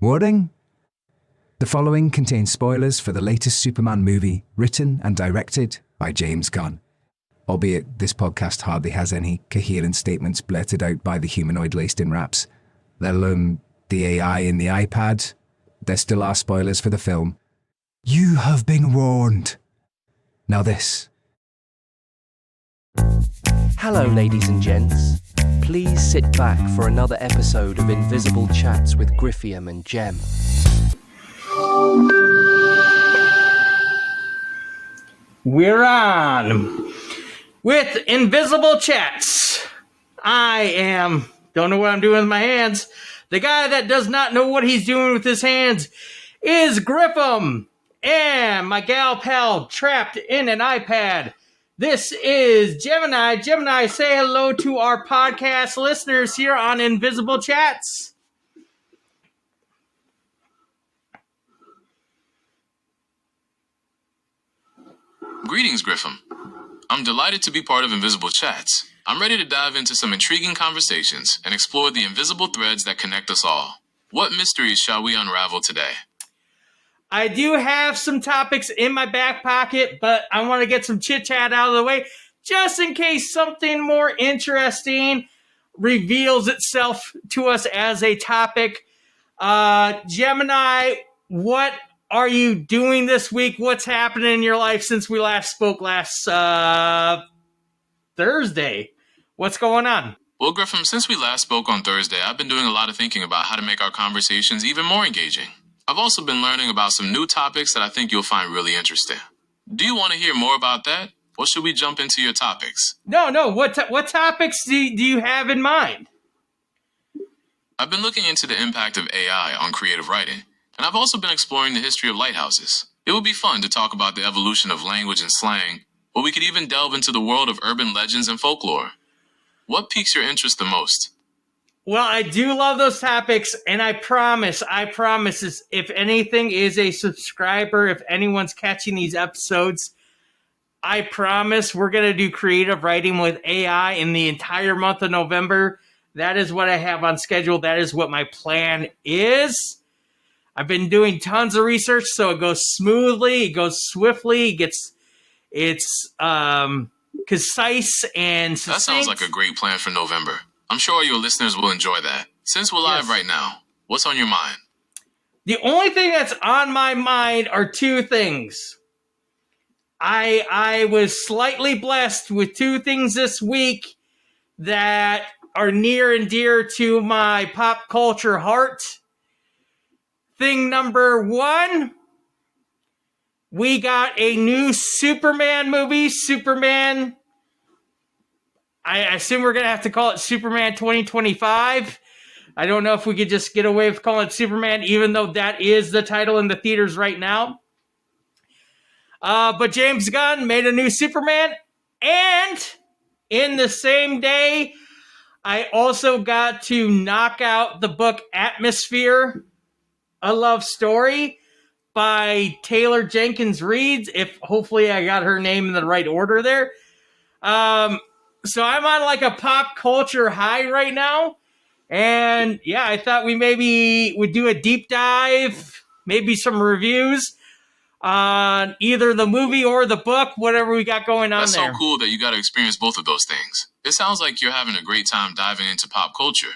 Warning! The following contains spoilers for the latest Superman movie, written and directed by James Gunn. Albeit this podcast hardly has any coherent statements blurted out by the humanoid laced in wraps, let alone the AI in the iPad. There still are spoilers for the film. You have been warned. Now this. Hello, ladies and gents. Please sit back for another episode of Invisible Chats with Griffiam and Jem. We're on with Invisible Chats. Don't know what I'm doing with my hands. The guy that does not know what he's doing with his hands is Griffiam. And my gal pal trapped in an iPad. This is Gemini. Gemini, say hello to our podcast listeners here on Invisible Chats. Greetings, Griffiam. I'm delighted to be part of Invisible Chats. I'm ready to dive into some intriguing conversations and explore the invisible threads that connect us all. What mysteries shall we unravel today? I do have some topics in my back pocket, but I want to get some chit-chat out of the way just in case something more interesting reveals itself to us as a topic. Gemini, what are you doing this week? What's happening in your life since we last spoke last Thursday? What's going on? Well, Griffiam, since we last spoke on Thursday, I've been doing a lot of thinking about how to make our conversations even more engaging. I've also been learning about some new topics that I think you'll find really interesting. Do you want to hear more about that, or should we jump into your topics? No. What topics do you have in mind? I've been looking into the impact of AI on creative writing, and I've also been exploring the history of lighthouses. It would be fun to talk about the evolution of language and slang, or we could even delve into the world of urban legends and folklore. What piques your interest the most? Well, I do love those topics, and I promise, if anything is a subscriber, if anyone's catching these episodes, I promise we're going to do creative writing with AI in the entire month of November. That is what I have on schedule. That is what my plan is. I've been doing tons of research, so it goes smoothly, it goes swiftly, it's concise and succinct. That sounds like a great plan for November. I'm sure your listeners will enjoy that. Since we're live right now, what's on your mind? The only thing that's on my mind are two things. I was slightly blessed with two things this week that are near and dear to my pop culture heart. Thing number one, we got a new Superman movie, Superman. I assume we're going to have to call it Superman 2025. I don't know if we could just get away with calling it Superman, even though that is the title in the theaters right now. But James Gunn made a new Superman. And in the same day, I also got to knock out the book Atmosphere, A Love Story by Taylor Jenkins Reid. Hopefully I got her name in the right order there. So I'm on like a pop culture high right now. And yeah, I thought we maybe would do a deep dive, maybe some reviews on either the movie or the book, whatever we got going on. That's there. So cool that you got to experience both of those things. It sounds like you're having a great time diving into pop culture.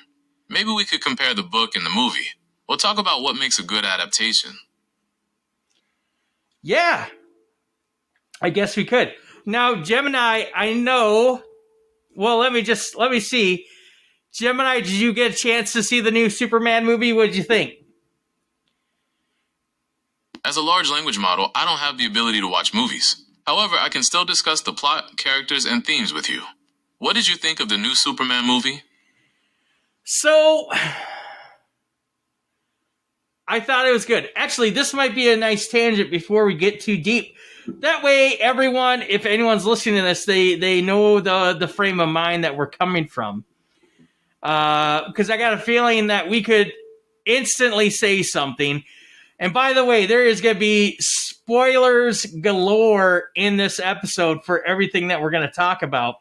Maybe we could compare the book and the movie. We'll talk about what makes a good adaptation. Yeah, I guess we could. Now, Gemini, I know. Well, let me see. Gemini, did you get a chance to see the new Superman movie? What did you think? As a large language model, I don't have the ability to watch movies. However, I can still discuss the plot, characters, and themes with you. What did you think of the new Superman movie? So, I thought it was good. Actually, this might be a nice tangent before we get too deep. That way, everyone, if anyone's listening to this, they know the frame of mind that we're coming from. Because I got a feeling that we could instantly say something. And by the way, there is going to be spoilers galore in this episode for everything that we're going to talk about.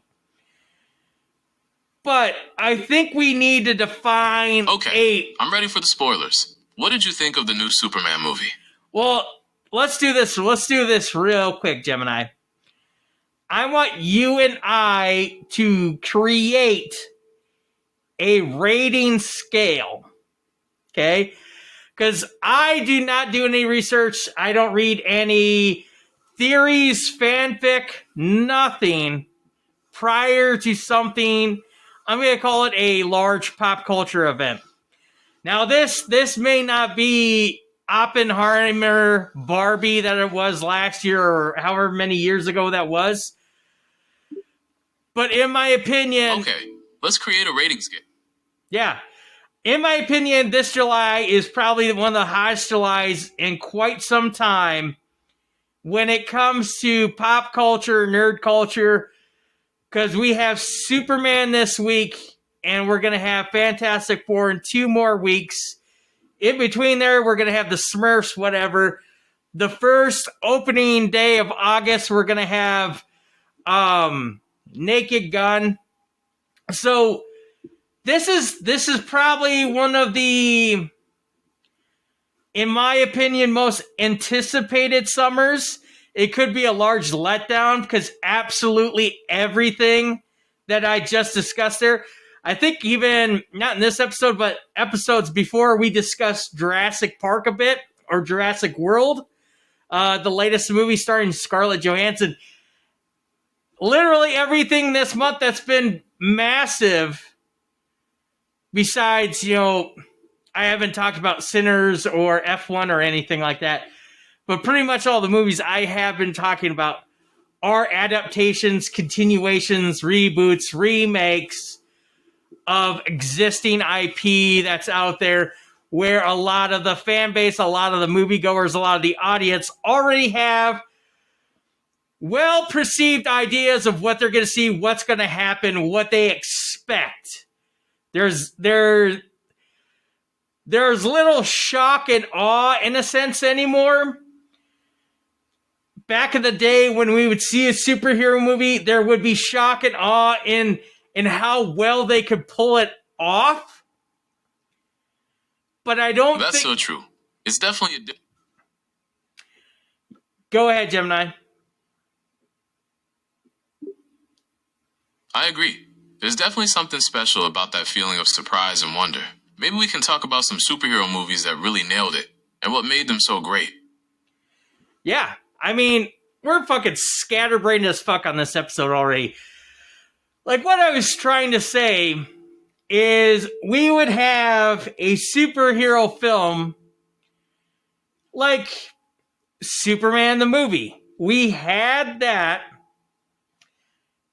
But I think we need to define Okay, I'm ready for the spoilers. What did you think of the new Superman movie? Well, let's do this. Let's do this real quick, Gemini. I want you and I to create a rating scale. Okay? Because I do not do any research. I don't read any theories, fanfic, nothing prior to something. I'm going to call it a large pop culture event. Now, this may not be Oppenheimer, Barbie that it was last year or however many years ago that was. But in my opinion... Okay, let's create a rating scale. Yeah. In my opinion, this July is probably one of the hottest Julys in quite some time when it comes to pop culture, nerd culture, because we have Superman this week, and we're going to have Fantastic Four in 2 more weeks. In between there, we're going to have the Smurfs, whatever. The first opening day of August, we're going to have Naked Gun. So this is probably one of the, in my opinion, most anticipated summers. It could be a large letdown because absolutely everything that I just discussed there, I think even not in this episode, but episodes before, we discussed Jurassic Park a bit, or Jurassic World, the latest movie starring Scarlett Johansson. Literally everything this month that's been massive, besides, I haven't talked about Sinners or F1 or anything like that, but pretty much all the movies I have been talking about are adaptations, continuations, reboots, remakes of existing IP that's out there, where a lot of the fan base, a lot of the moviegoers, a lot of the audience already have well-perceived ideas of what they're going to see, what's going to happen, what they expect. There's little shock and awe, in a sense, anymore. Back in the day when we would see a superhero movie, there would be shock and awe in how well they could pull it off. But I don't That's think... so true. It's definitely Go ahead, Gemini. I agree. There's definitely something special about that feeling of surprise and wonder. Maybe we can talk about some superhero movies that really nailed it, and what made them so great. Yeah, I mean, we're fucking scatterbrained as fuck on this episode already. Like, what I was trying to say is we would have a superhero film like Superman the movie. We had that.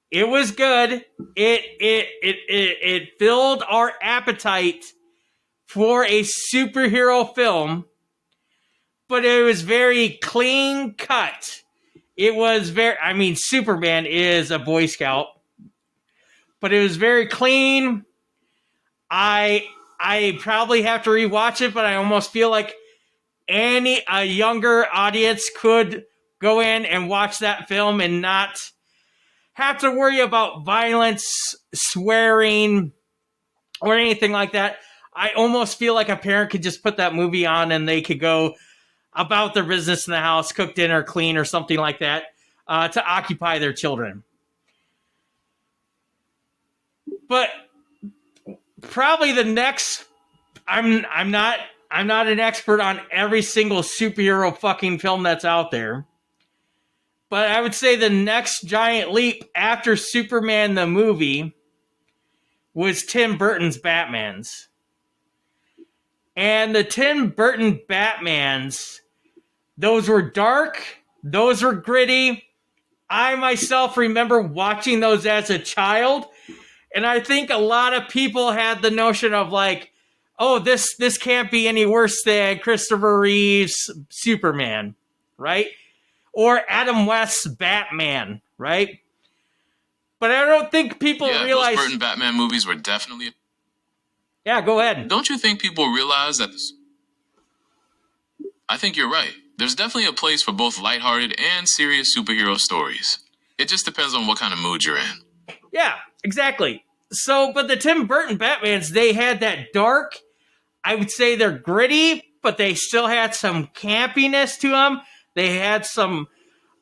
It was good. It filled our appetite for a superhero film, but it was very clean cut. It was Superman is a Boy Scout, but it was very clean. I probably have to rewatch it, but I almost feel like a younger audience could go in and watch that film and not have to worry about violence, swearing, or anything like that. I almost feel like a parent could just put that movie on and they could go about their business in the house, cook dinner, clean, or something like that, to occupy their children. But probably the next, I'm not an expert on every single superhero fucking film that's out there, but I would say the next giant leap after Superman the movie was Tim Burton's Batmans. And the Tim Burton Batmans, those were dark, those were gritty. I myself remember watching those as a child, and I think a lot of people had the notion of like, oh, this can't be any worse than Christopher Reeve's Superman, right? Or Adam West's Batman, right? But I don't think people realize... those Burton Batman movies were definitely... Yeah, go ahead. Don't you think people realize that... I think you're right. There's definitely a place for both lighthearted and serious superhero stories. It just depends on what kind of mood you're in. Yeah, exactly. So, but the Tim Burton Batmans, they had that dark, I would say they're gritty, but they still had some campiness to them. They had some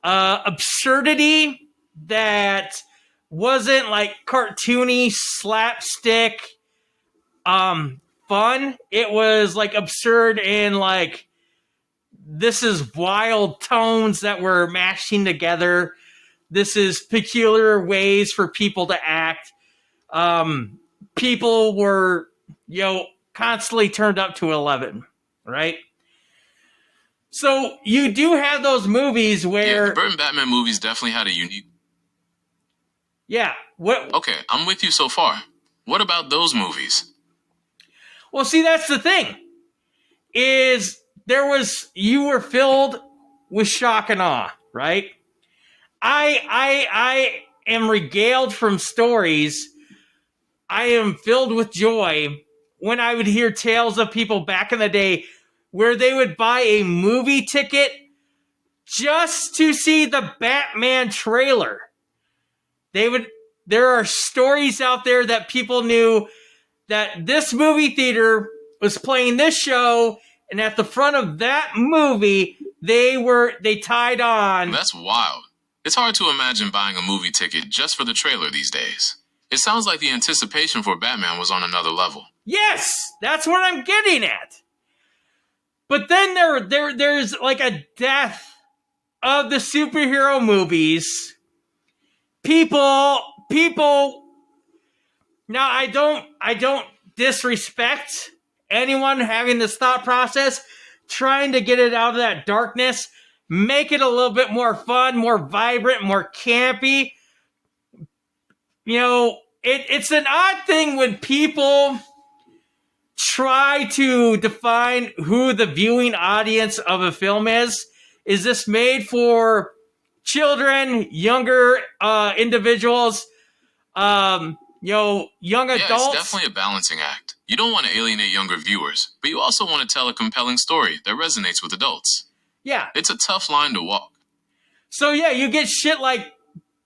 absurdity that wasn't like cartoony slapstick fun. It was like absurd and like this is wild tones that were mashing together. This is peculiar ways for people to act. People were, constantly turned up to 11, right? So you do have those movies where... Yeah, the Burton Batman movies definitely had a unique... Yeah. What? Okay, I'm with you so far. What about those movies? Well, see, that's the thing. You were filled with shock and awe, right? I am regaled from stories. I am filled with joy when I would hear tales of people back in the day where they would buy a movie ticket just to see the Batman trailer. There are stories out there that people knew that this movie theater was playing this show, and at the front of that movie, they tied on. That's wild. It's hard to imagine buying a movie ticket just for the trailer these days. It sounds like the anticipation for Batman was on another level. Yes, that's what I'm getting at. But then there's like a death of the superhero movies. People. Now I don't disrespect anyone having this thought process, trying to get it out of that darkness, make it a little bit more fun, more vibrant, more campy. It's an odd thing when people try to define who the viewing audience of a film is. Is this made for children, younger individuals, young adults? Yeah, it's definitely a balancing act. You don't want to alienate younger viewers, but you also want to tell a compelling story that resonates with adults. Yeah. It's a tough line to walk. So yeah, you get shit like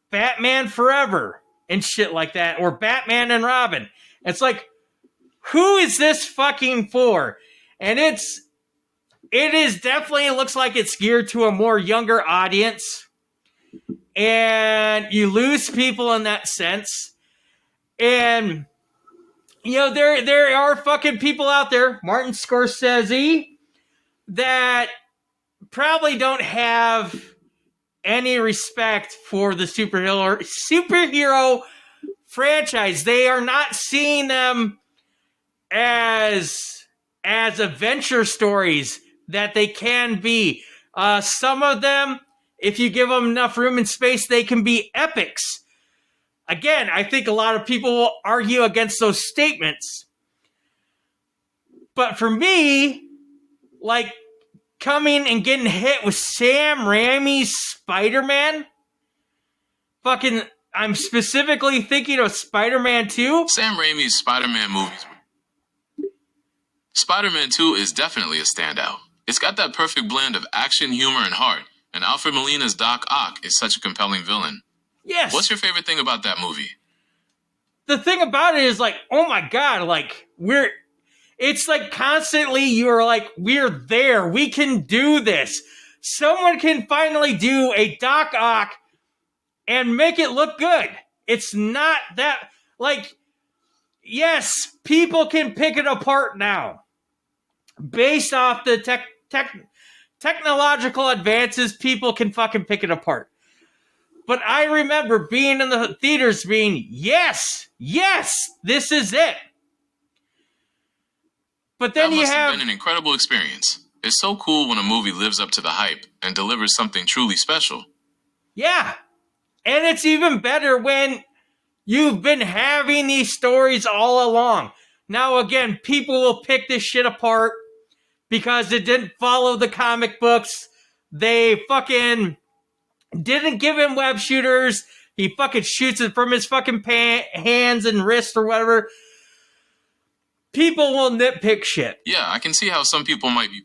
Batman Forever and shit like that, or Batman and Robin. It's like, who is this fucking for? And it is definitely, it looks like it's geared to a more younger audience. And you lose people in that sense. And, there are fucking people out there, Martin Scorsese, that probably don't have any respect for the superhero franchise. They are not seeing them as adventure stories that they can be. Some of them, if you give them enough room and space, they can be epics. Again, I think a lot of people will argue against those statements. But for me, like coming and getting hit with Sam Raimi's Spider-Man, I'm specifically thinking of Spider-Man 2. Sam Raimi's Spider-Man movies. Spider-Man 2 is definitely a standout. It's got that perfect blend of action, humor, and heart, and Alfred Molina's Doc Ock is such a compelling villain. Yes. What's your favorite thing about that movie? The thing about it is like, oh my God, like it's like constantly you're like, we're there. We can do this. Someone can finally do a Doc Ock and make it look good. It's not that, like, yes, people can pick it apart now. Based off the technological advances, people can fucking pick it apart. But I remember being in the theaters being, yes, this is it. But then that must have been an incredible experience. It's so cool when a movie lives up to the hype and delivers something truly special. Yeah. And it's even better when you've been having these stories all along. Now, again, people will pick this shit apart because it didn't follow the comic books. They fucking didn't give him web shooters. He fucking shoots it from his fucking hands and wrists or whatever. People will nitpick shit. Yeah, I can see how some people might be...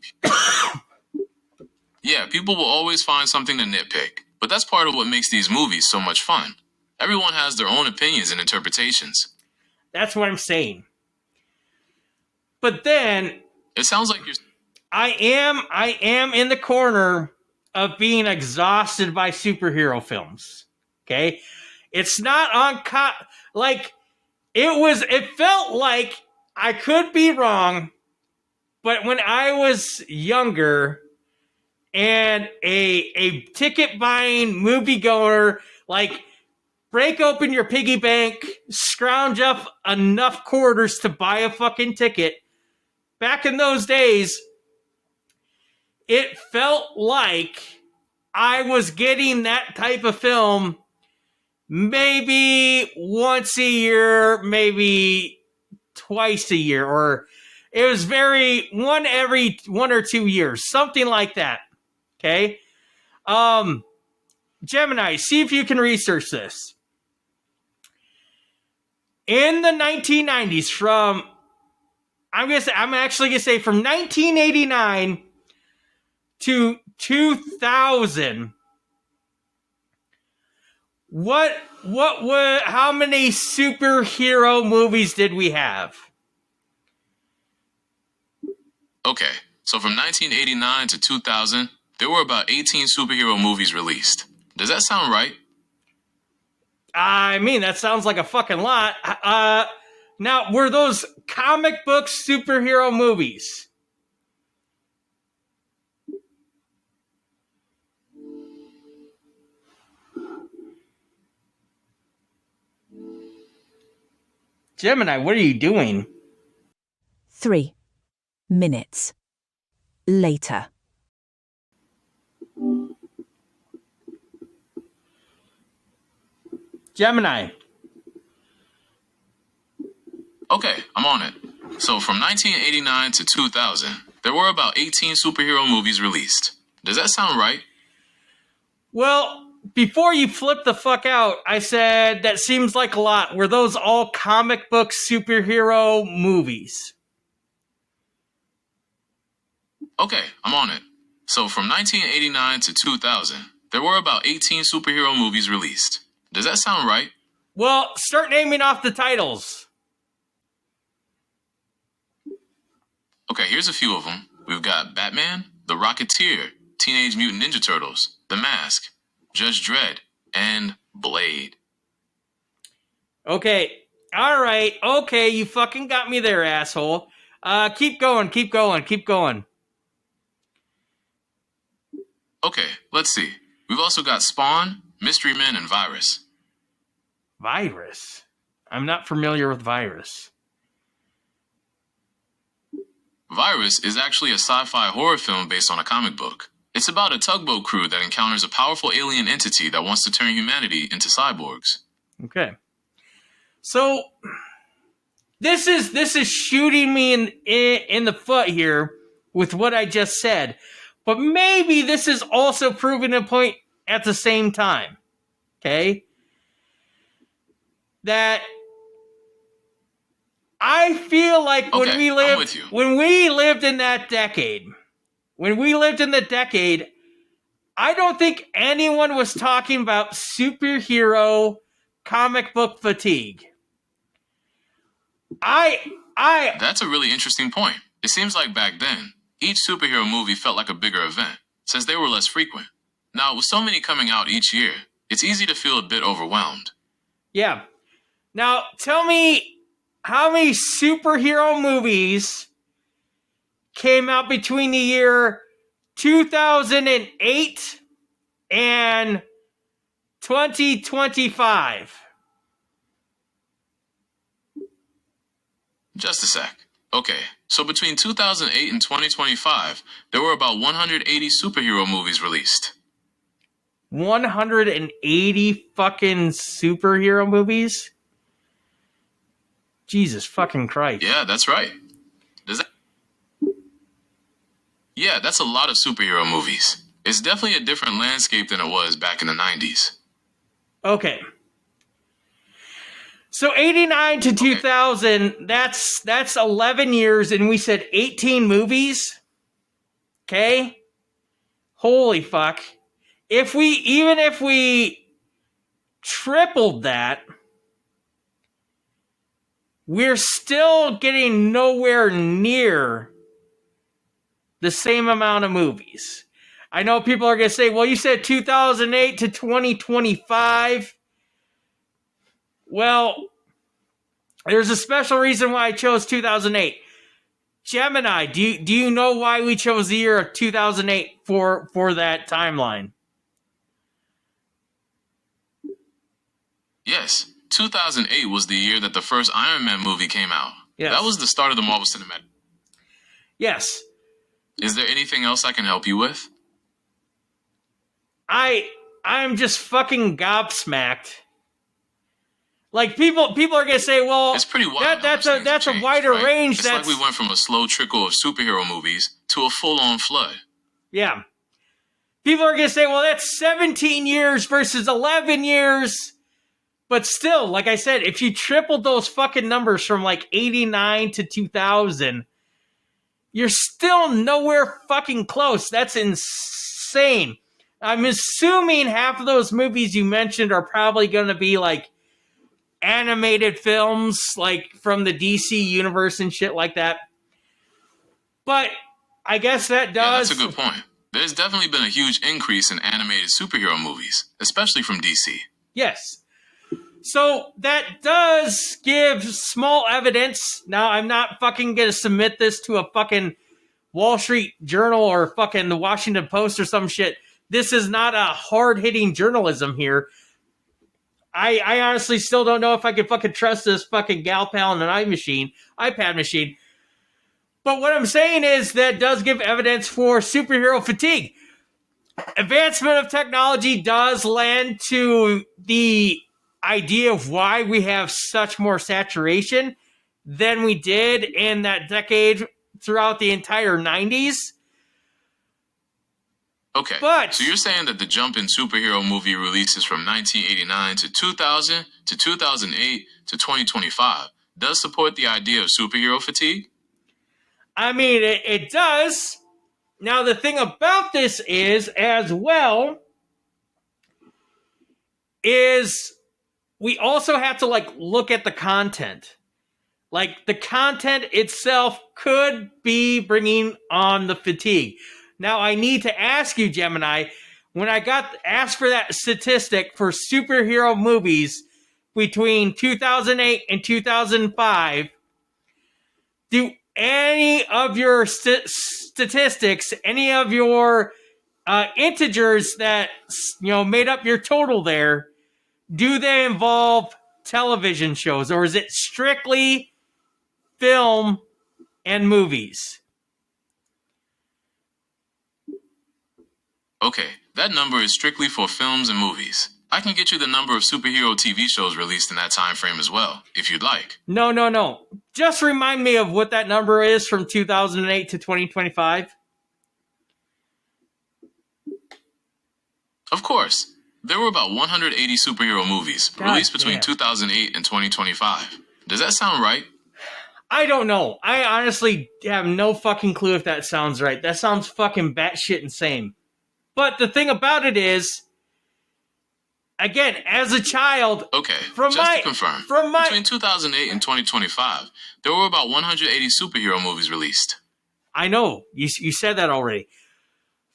Yeah, people will always find something to nitpick. But that's part of what makes these movies so much fun. Everyone has their own opinions and interpretations. That's what I'm saying. But then It sounds like you're. I am in the corner of being exhausted by superhero films. Okay? It's not on like it felt like, I could be wrong, but when I was younger and a ticket buying moviegoer, like, break open your piggy bank, scrounge up enough quarters to buy a fucking ticket. Back in those days, it felt like I was getting that type of film maybe once a year, maybe twice a year, or it was every 1 or 2 years, something like that. Okay? Gemini, see if you can research this. In the 1990s, I'm actually gonna say from 1989 to 2000, how many superhero movies did we have? Okay, so from 1989 to 2000, there were about 18 superhero movies released. Does that sound right? I mean, that sounds like a fucking lot. Now, were those comic book superhero movies? Gemini, what are you doing? 3 minutes later. Gemini. Okay, I'm on it. So from 1989 to 2000, there were about 18 superhero movies released. Does that sound right? Well, before you flip the fuck out, I said that seems like a lot. Were those all comic book superhero movies? Okay, I'm on it. So from 1989 to 2000, there were about 18 superhero movies released. Does that sound right? Well, start naming off the titles. Okay, here's a few of them. We've got Batman, The Rocketeer, Teenage Mutant Ninja Turtles, The Mask, Judge Dredd, and Blade. Okay. All right. Okay, you fucking got me there, asshole. Keep going. Okay, let's see. We've also got Spawn, Mystery Men, and Virus. Virus? I'm not familiar with Virus. Virus is actually a sci-fi horror film based on a comic book. It's about a tugboat crew that encounters a powerful alien entity that wants to turn humanity into cyborgs. Okay. So this is shooting me in the foot here with what I just said. But maybe this is also proving a point at the same time. Okay? That I feel like when we lived in that decade, I don't think anyone was talking about superhero comic book fatigue. That's a really interesting point. It seems like back then, each superhero movie felt like a bigger event, since they were less frequent. Now, with so many coming out each year, it's easy to feel a bit overwhelmed. Yeah. Now, tell me, how many superhero movies came out between the year 2008 and 2025? Just a sec. Okay, so between 2008 and 2025, there were about 180 superhero movies released. 180 fucking superhero movies? Jesus fucking Christ. Yeah, that's right. Yeah, that's a lot of superhero movies. It's definitely a different landscape than it was back in the 90s. Okay. So 89 to 2000, that's 11 years, and we said 18 movies? Okay? Holy fuck. Even if we tripled that, we're still getting nowhere near the same amount of movies. I know people are going to say, well, you said 2008 to 2025. Well, there's a special reason why I chose 2008. Gemini, do you know why we chose the year of 2008 for that timeline? Yes, 2008 was the year that the first Iron Man movie came out. Yes. That was the start of the Marvel Cinematic. Yes. Is there anything else I can help you with? I'm just fucking gobsmacked. Like people are gonna say, well, It's pretty wild. that's a wider right? range. It's like we went from a slow trickle of superhero movies to a full-on flood. Yeah. People are gonna say, well, that's 17 years versus 11 years. But still, like I said, if you tripled those fucking numbers from like 89 to 2000, you're still nowhere fucking close. That's insane. I'm assuming half of those movies you mentioned are probably going to be like animated films, like from the DC universe and shit like that. But I guess that does. Yeah, that's a good point. There's definitely been a huge increase in animated superhero movies, especially from DC. Yes. So that does give small evidence. Now, I'm not fucking going to submit this to a fucking Wall Street Journal or fucking the Washington Post or some shit. This is not a hard-hitting journalism here. I honestly still don't know if I can fucking trust this fucking gal pal in an iPad machine. But what I'm saying is that does give evidence for superhero fatigue. Advancement of technology does lend to the idea of why we have such more saturation than we did in that decade throughout the entire 90s. Okay, so you're saying that the jump in superhero movie releases from 1989 to 2000 to 2008 to 2025 does support the idea of superhero fatigue? I mean, it does. Now, the thing about this is, as well, is we also have to, like, look at the content. Like, the content itself could be bringing on the fatigue. Now, I need to ask you, Gemini, when I got asked for that statistic for superhero movies between 2008 and 2005, do any of your statistics, any of your integers that made up your total there, do they involve television shows, or is it strictly film and movies? Okay, that number is strictly for films and movies. I can get you the number of superhero TV shows released in that time frame as well, if you'd like. No. Just remind me of what that number is from 2008 to 2025. Of course. There were about 180 superhero movies released between 2008 and 2025. Does that sound right? I don't know. I honestly have no fucking clue if that sounds right. That sounds fucking batshit insane. But the thing about it is, again, as a child... Okay, to confirm, between 2008 and 2025, there were about 180 superhero movies released. I know. You said that already.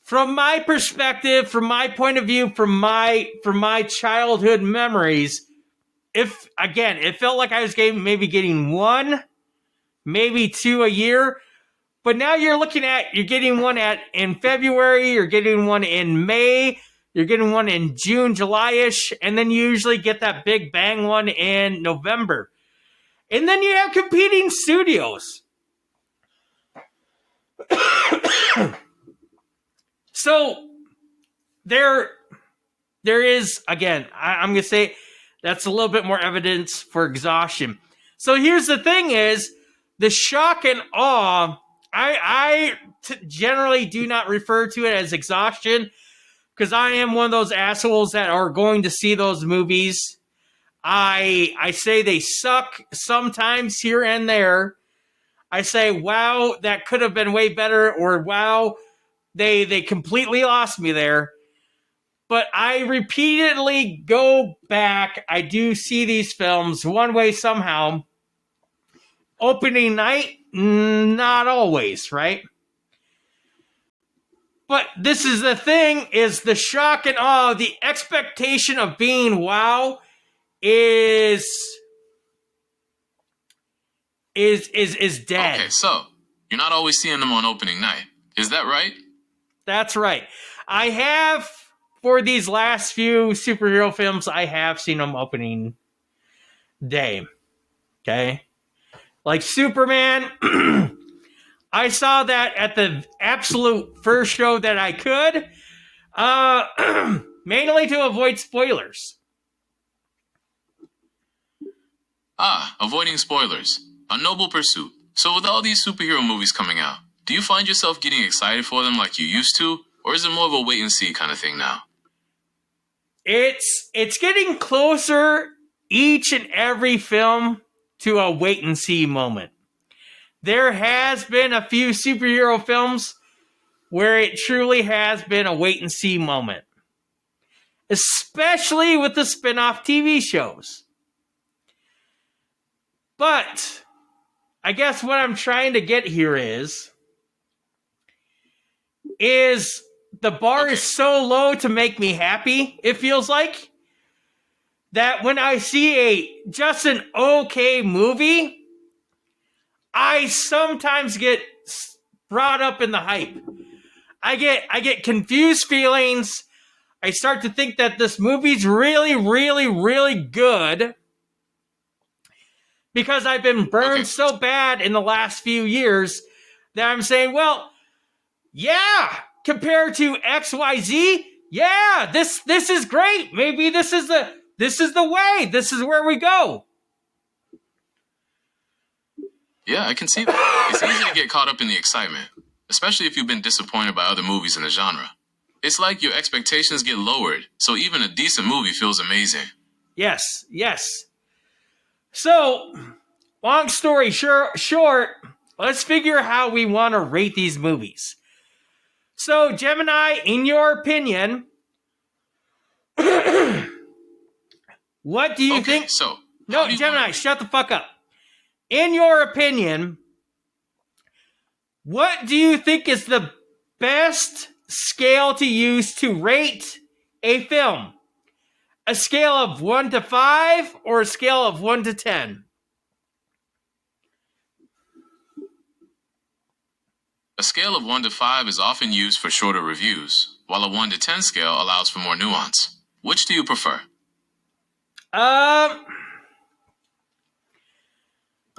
From my perspective, from my point of view, from my childhood memories, it felt like I was maybe getting one, maybe two a year. But now you're getting one in February, you're getting one in May, you're getting one in June, July-ish, and then you usually get that big bang one in November. And then you have competing studios. So there is, again, I'm going to say that's a little bit more evidence for exhaustion. So here's the thing is, the shock and awe, I generally do not refer to it as exhaustion, because I am one of those assholes that are going to see those movies. I say they suck sometimes here and there. I say, wow, that could have been way better, or wow, they completely lost me there. But I repeatedly go back. I do see these films one way somehow. opening night? Not always, right? But this is the thing, is the shock and awe, the expectation of being wow is dead. Okay, so you're not always seeing them on opening night. Is that right? That's right. I have, for these last few superhero films, I have seen them opening day. Okay? Like Superman, I saw that at the absolute first show that I could, mainly to avoid spoilers. Avoiding spoilers. A noble pursuit. So with all these superhero movies coming out, do you find yourself getting excited for them like you used to? Or is it more of a wait and see kind of thing now? It's getting closer each and every film to a wait and see moment. There has been a few superhero films where it truly has been a wait and see moment. Especially with the spin-off TV shows. But I guess what I'm trying to get here is the bar is so low to make me happy, it feels like, that when I see just an okay movie, I sometimes get brought up in the hype. I get confused feelings. I start to think that this movie's really, really, really good because I've been burned so bad in the last few years that I'm saying, well, yeah, compared to XYZ, yeah, this is great. Maybe this is the way. This is where we go. Yeah, I can see that. It's easy to get caught up in the excitement, especially if you've been disappointed by other movies in the genre. It's like your expectations get lowered, so even a decent movie feels amazing. Yes. So, long story short, let's figure how we want to rate these movies. So, Gemini, in your opinion, what do you think? No, Gemini, shut the fuck up. In your opinion, what do you think is the best scale to use to rate a film? A scale of 1 to 5 or a scale of 1 to 10? A scale of 1 to 5 is often used for shorter reviews, while a 1 to 10 scale allows for more nuance. Which do you prefer?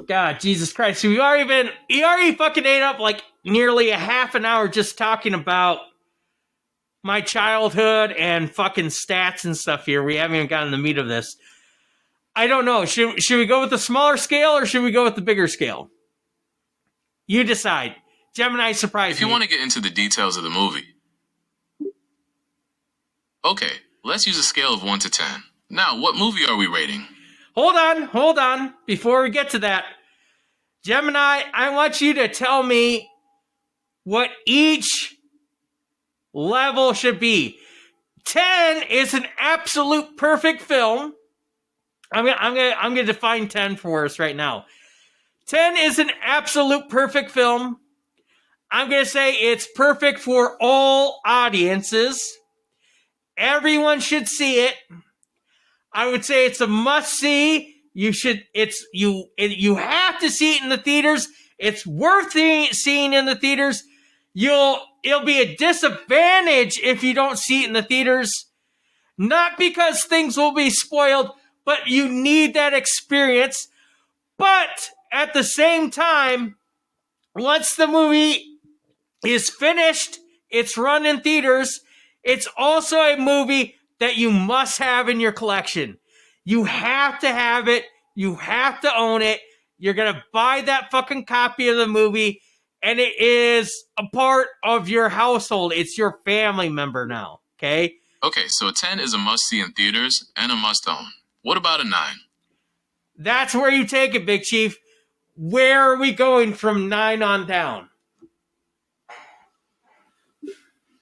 God, Jesus Christ. He already fucking ate up like nearly a half an hour just talking about my childhood and fucking stats and stuff here. We haven't even gotten the meat of this. I don't know. Should we go with the smaller scale or should we go with the bigger scale? You decide. Gemini, surprise me. If you want to get into the details of the movie. Okay, let's use a scale of 1 to 10. Now, what movie are we rating? Hold on. Before we get to that, Gemini, I want you to tell me what each level should be. 10 is an absolute perfect film. I'm gonna define 10 for us right now. 10 is an absolute perfect film. I'm gonna say it's perfect for all audiences. Everyone should see it. I would say it's a must-see. You have to see it in the theaters. It's worth seeing in the theaters. It'll be a disadvantage if you don't see it in the theaters. Not because things will be spoiled, but you need that experience. But at the same time, once the movie is finished, it's run in theaters, it's also a movie that you must have in your collection. You have to have it. You have to own it. You're going to buy that fucking copy of the movie, and it is a part of your household. It's your family member now, okay? Okay, so a 10 is a must-see in theaters and a must-own. What about a 9? That's where you take it, Big Chief. Where are we going from 9 on down?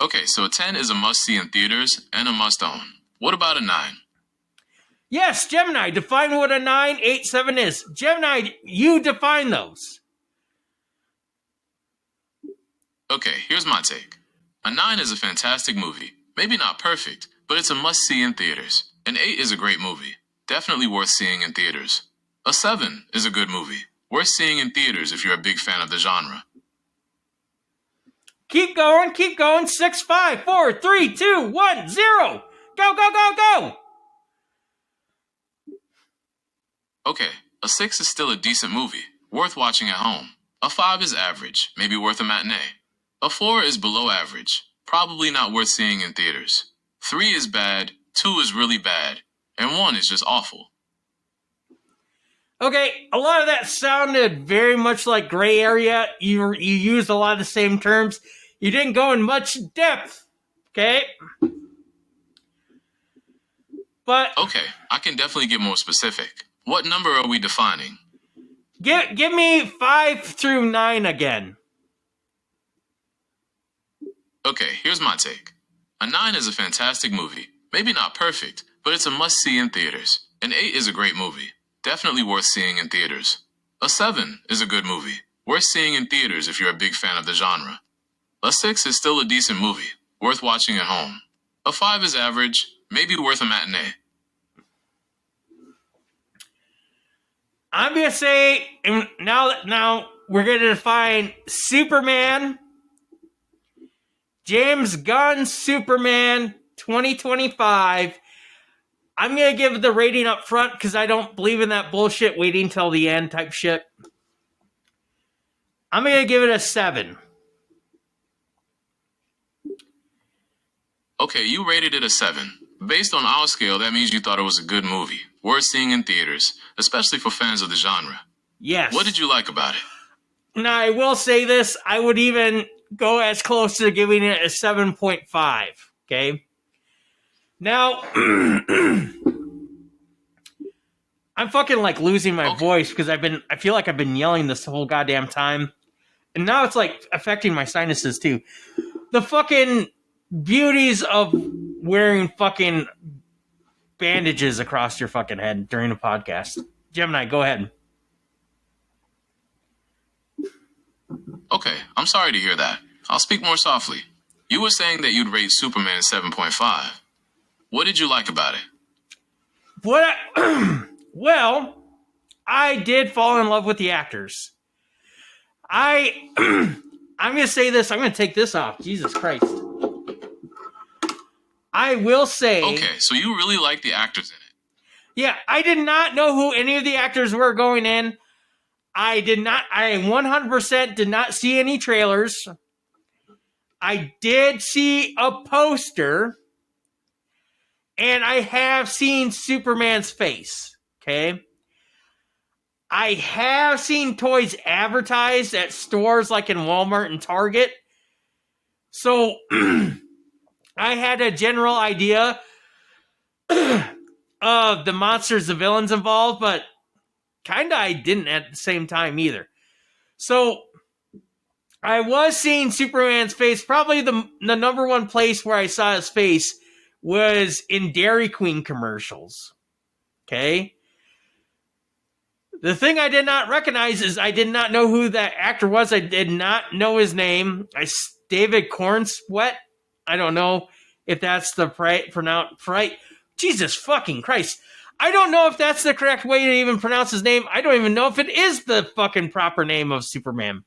Okay, so a 10 is a must-see in theaters and a must-own. What about a 9? Yes, Gemini, define what a 987 is. Gemini, you define those. Okay, here's my take. A 9 is a fantastic movie. Maybe not perfect, but it's a must-see in theaters. An 8 is a great movie. Definitely worth seeing in theaters. A 7 is a good movie. Worth seeing in theaters if you're a big fan of the genre. Keep going, keep going. 6, 5, 4, 3, 2, 1, 0. Go, go, go, go. Okay, a 6 is still a decent movie, worth watching at home. A 5 is average, maybe worth a matinee. A 4 is below average, probably not worth seeing in theaters. 3 is bad, 2 is really bad, and 1 is just awful. Okay, a lot of that sounded very much like gray area. You used a lot of the same terms. You didn't go in much depth, okay? But Okay, I can definitely get more specific. What number are we defining? give me 5 through 9 again. Okay, here's my take. A 9 is a fantastic movie. Maybe not perfect, but it's a must-see in theaters. An 8 is a great movie. Definitely worth seeing in theaters. A 7 is a good movie. Worth seeing in theaters if you're a big fan of the genre. A 6 is still a decent movie. Worth watching at home. A 5 is average. Maybe worth a matinee. I'm going to say, now we're going to define Superman, James Gunn Superman 2025. I'm going to give the rating up front because I don't believe in that bullshit waiting till the end type shit. I'm going to give it a 7. Okay, you rated it a 7. Based on our scale, that means you thought it was a good movie. Worth seeing in theaters, especially for fans of the genre. Yes. What did you like about it? Now, I will say this. I would even go as close to giving it a 7.5. Okay? Now, I'm fucking like losing my voice because I feel like I've been yelling this whole goddamn time. And now it's like affecting my sinuses too. The fucking beauties of wearing fucking bandages across your fucking head during a podcast. Gemini, go ahead. Okay, I'm sorry to hear that. I'll speak more softly. You were saying that you'd rate Superman 7.5. What did you like about it? Well, I did fall in love with the actors. I'm going to say this. I'm going to take this off. Jesus Christ. I will say... Okay, so you really like the actors in it. Yeah, I did not know who any of the actors were going in. I 100% did not see any trailers. I did see a poster. And I have seen Superman's face. Okay? I have seen toys advertised at stores like in Walmart and Target. So I had a general idea of the monsters, the villains involved, but kind of I didn't at the same time either. So I was seeing Superman's face. Probably the number one place where I saw his face was in Dairy Queen commercials. Okay? The thing I did not recognize is I did not know who that actor was. I did not know his name. David Cornsweet. I don't know if that's the right. Jesus fucking Christ. I don't know if that's the correct way to even pronounce his name. I don't even know if it is the fucking proper name of Superman.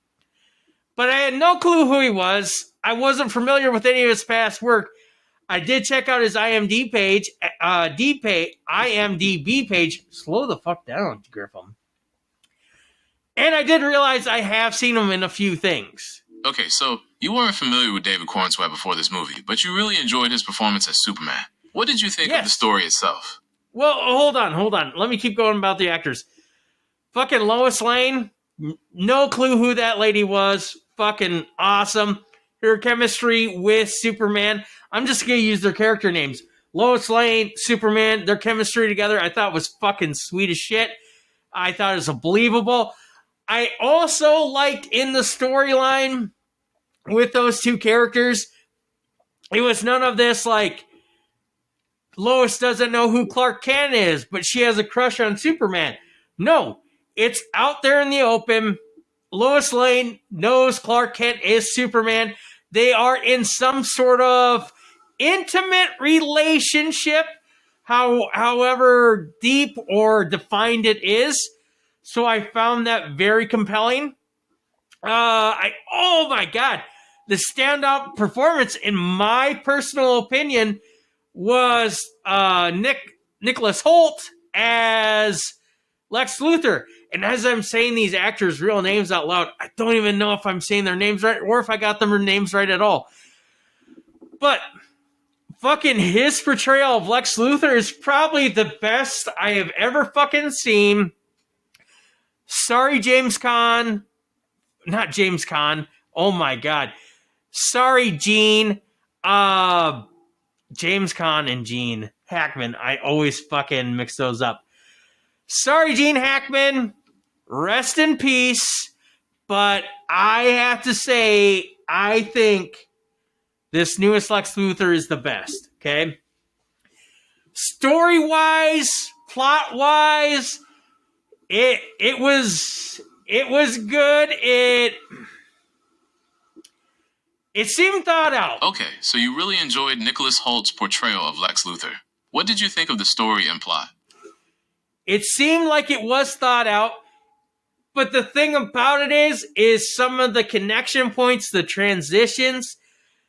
But I had no clue who he was. I wasn't familiar with any of his past work. I did check out his IMDb page. Slow the fuck down, Griffiam. And I did realize I have seen him in a few things. Okay, so you weren't familiar with David Cornsweet before this movie, but you really enjoyed his performance as Superman. What did you think of the story itself? Well, hold on. Let me keep going about the actors. Fucking Lois Lane, no clue who that lady was. Fucking awesome. Her chemistry with Superman. I'm just going to use their character names. Lois Lane, Superman, their chemistry together, I thought was fucking sweet as shit. I thought it was believable. I also liked in the storyline with those two characters, it was none of this like Lois doesn't know who Clark Kent is, but she has a crush on Superman. No, it's out there in the open. Lois Lane knows Clark Kent is Superman. They are in some sort of intimate relationship, however deep or defined it is. So I found that very compelling. Oh my God, the standout performance, in my personal opinion, was Nicholas Hoult as Lex Luthor. And as I'm saying these actors' real names out loud, I don't even know if I'm saying their names right or if I got their names right at all. But fucking his portrayal of Lex Luthor is probably the best I have ever fucking seen. Sorry, James Caan. Not James Caan. Oh my God. Sorry, Gene. James Caan and Gene Hackman. I always fucking mix those up. Sorry, Gene Hackman. Rest in peace. But I have to say, I think this newest Lex Luthor is the best. Okay? Story-wise, plot-wise, it was good. It seemed thought out. Okay, so you really enjoyed Nicholas Holt's portrayal of Lex Luthor. What did you think of the story and plot? It seemed like it was thought out, but the thing about it is some of the connection points, the transitions,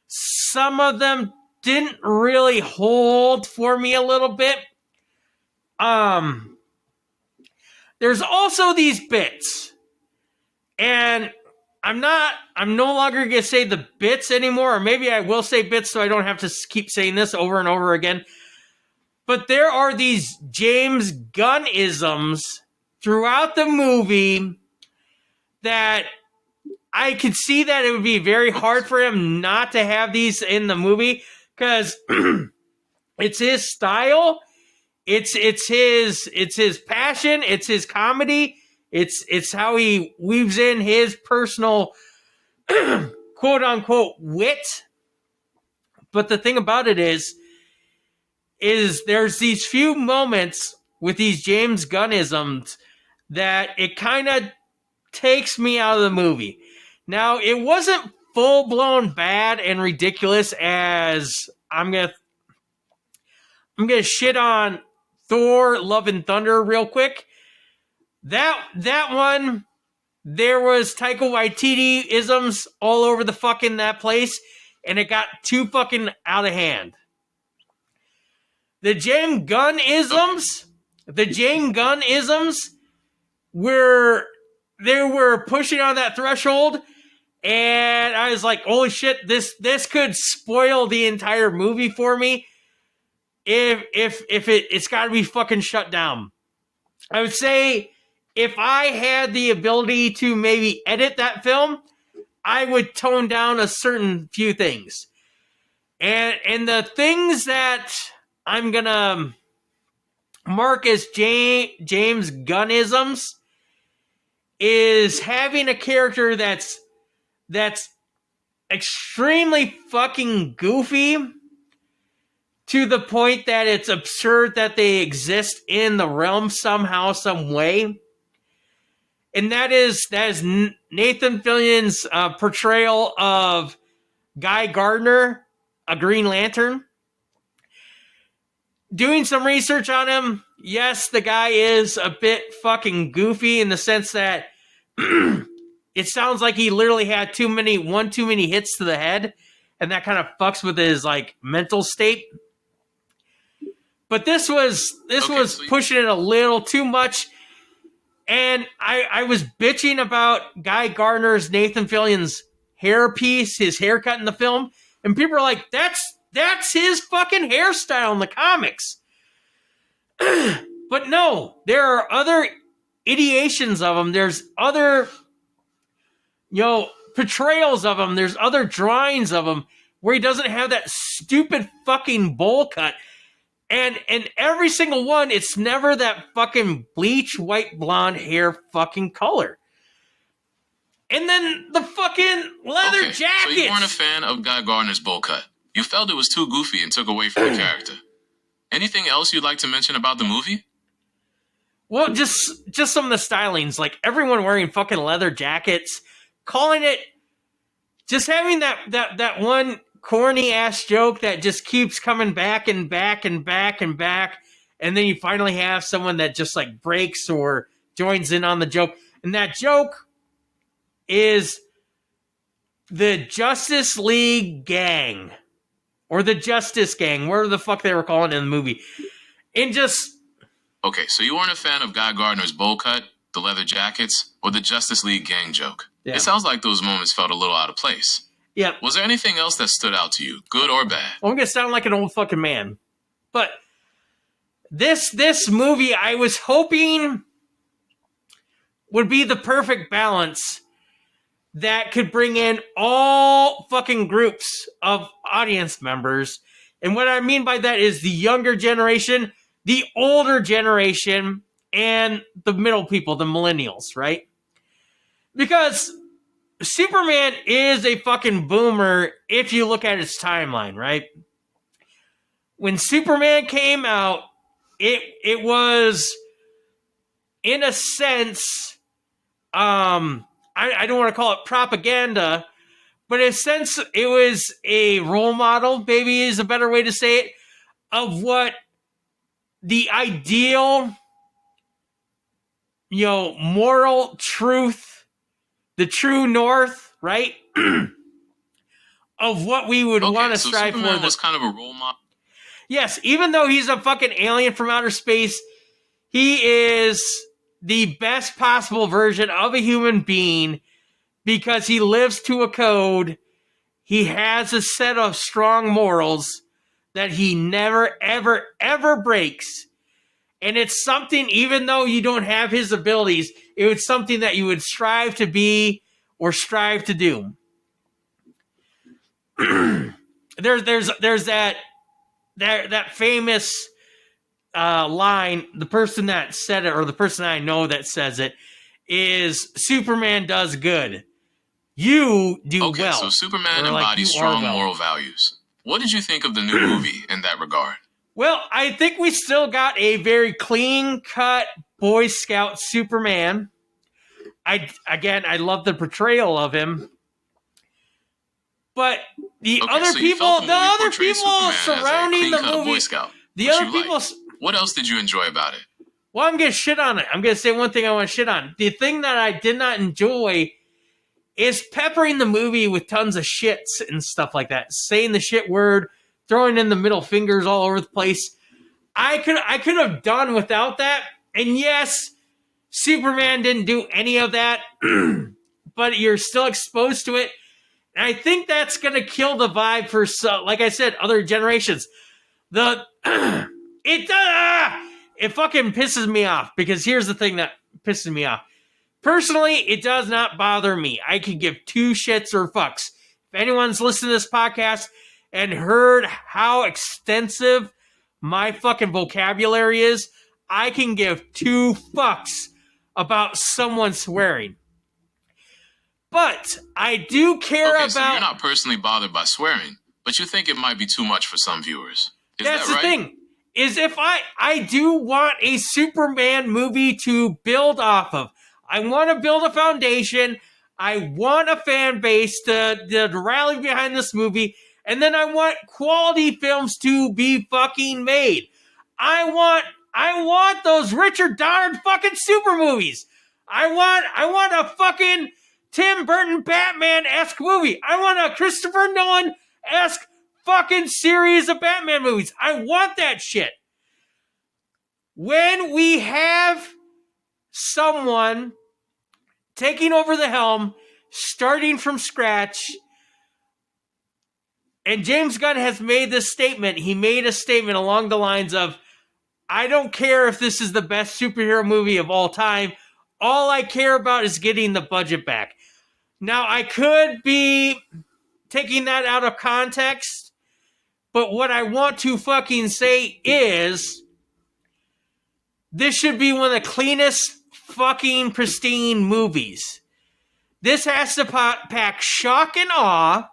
some of them didn't really hold for me a little bit. There's also these bits, and I'm no longer going to say the bits anymore, or maybe I will say bits so I don't have to keep saying this over and over again. But there are these James Gunn-isms throughout the movie that I could see that it would be very hard for him not to have these in the movie, because it's his style, it's his passion, it's his comedy, it's how he weaves in his personal quote unquote wit. But the thing about it is there's these few moments with these James Gunn-isms that it kind of takes me out of the movie. Now, it wasn't full-blown bad and ridiculous as I'm gonna shit on Thor: Love and Thunder real quick. That one, there was Taika Waititi-isms all over the fucking that place, and it got too fucking out of hand. The James Gunn-isms they were pushing on that threshold, and I was like, holy shit, this could spoil the entire movie for me if it's got to be fucking shut down. I would say if I had the ability to maybe edit that film, I would tone down a certain few things. And the things that I'm going to mark as James Gunn-isms is having a character that's extremely fucking goofy to the point that it's absurd that they exist in the realm somehow, some way. And that is Nathan Fillion's portrayal of Guy Gardner, a Green Lantern. Doing some research on him, yes, the guy is a bit fucking goofy in the sense that it sounds like he literally had too many hits to the head, and that kind of fucks with his like mental state. But this was pushing it a little too much, and I was bitching about Guy Gardner's, Nathan Fillion's hairpiece, his haircut in the film, and people are like, that's his fucking hairstyle in the comics. But no, there are other ideations of him. There's other, portrayals of him. There's other drawings of him where he doesn't have that stupid fucking bowl cut. And every single one, it's never that fucking bleach white blonde hair fucking color. And then the fucking leather jacket. So you weren't a fan of Guy Gardner's bowl cut. You felt it was too goofy and took away from the character. Anything else you'd like to mention about the movie? Well, just some of the stylings, like everyone wearing fucking leather jackets, calling it, just having that one corny ass joke that just keeps coming back and back and back and back, and then you finally have someone that just like breaks or joins in on the joke, and that joke is the Justice League gang or the Justice Gang, whatever the fuck they were calling it in the movie, and just. Okay, so you weren't a fan of Guy Gardner's bowl cut, the leather jackets, or the Justice League gang joke. Yeah. It sounds like those moments felt a little out of place. Yeah. Was there anything else that stood out to you, good or bad? I'm going to sound like an old fucking man. But this movie, I was hoping would be the perfect balance that could bring in all fucking groups of audience members. And what I mean by that is the younger generation, the older generation, and the middle people, the millennials, right? Because Superman is a fucking boomer if you look at its timeline, right? When Superman came out, it was, in a sense, I don't want to call it propaganda, but in a sense, it was a role model, maybe is a better way to say it, of what the ideal, moral truth, the true north, right? Of what we would want to strive for. Superman was kind of a role model. Yes, even though he's a fucking alien from outer space, he is the best possible version of a human being because he lives to a code. He has a set of strong morals that he never, ever, ever breaks. And it's something, even though you don't have his abilities, it was something that you would strive to be or strive to do. There's that famous line, the person that said it, or the person I know that says it, is Superman does good. You do well. So Superman embodies strong moral values. What did you think of the new movie in that regard? Well, I think we still got a very clean-cut Boy Scout Superman. I love the portrayal of him. But the other people surrounding the movie, Boy Scout, the other people. What else did you enjoy about it? Well, I'm gonna shit on it. I'm gonna say one thing I want to shit on. The thing that I did not enjoy is peppering the movie with tons of shits and stuff like that, saying the shit word, throwing in the middle fingers all over the place. I could have done without that. And yes, Superman didn't do any of that, but you're still exposed to it. And I think that's going to kill the vibe for, like I said, other generations. It fucking pisses me off, because here's the thing that pisses me off. Personally, it does not bother me. I can give two shits or fucks. If anyone's listened to this podcast and heard how extensive my fucking vocabulary is, I can give two fucks about someone swearing. But I do care about... So you're not personally bothered by swearing, but you think it might be too much for some viewers. Is that right? That's the thing. Is if I do want a Superman movie to build off of. I want to build a foundation. I want a fan base to rally behind this movie. And then I want quality films to be fucking made. I want those Richard Donner fucking super movies. I want a fucking Tim Burton Batman-esque movie. I want a Christopher Nolan-esque fucking series of Batman movies. I want that shit. When we have someone taking over the helm, starting from scratch, and James Gunn has made this statement. He made a statement along the lines of, I don't care if this is the best superhero movie of all time. All I care about is getting the budget back. Now, I could be taking that out of context, but what I want to fucking say is, this should be one of the cleanest fucking pristine movies. This has to pack shock and awe,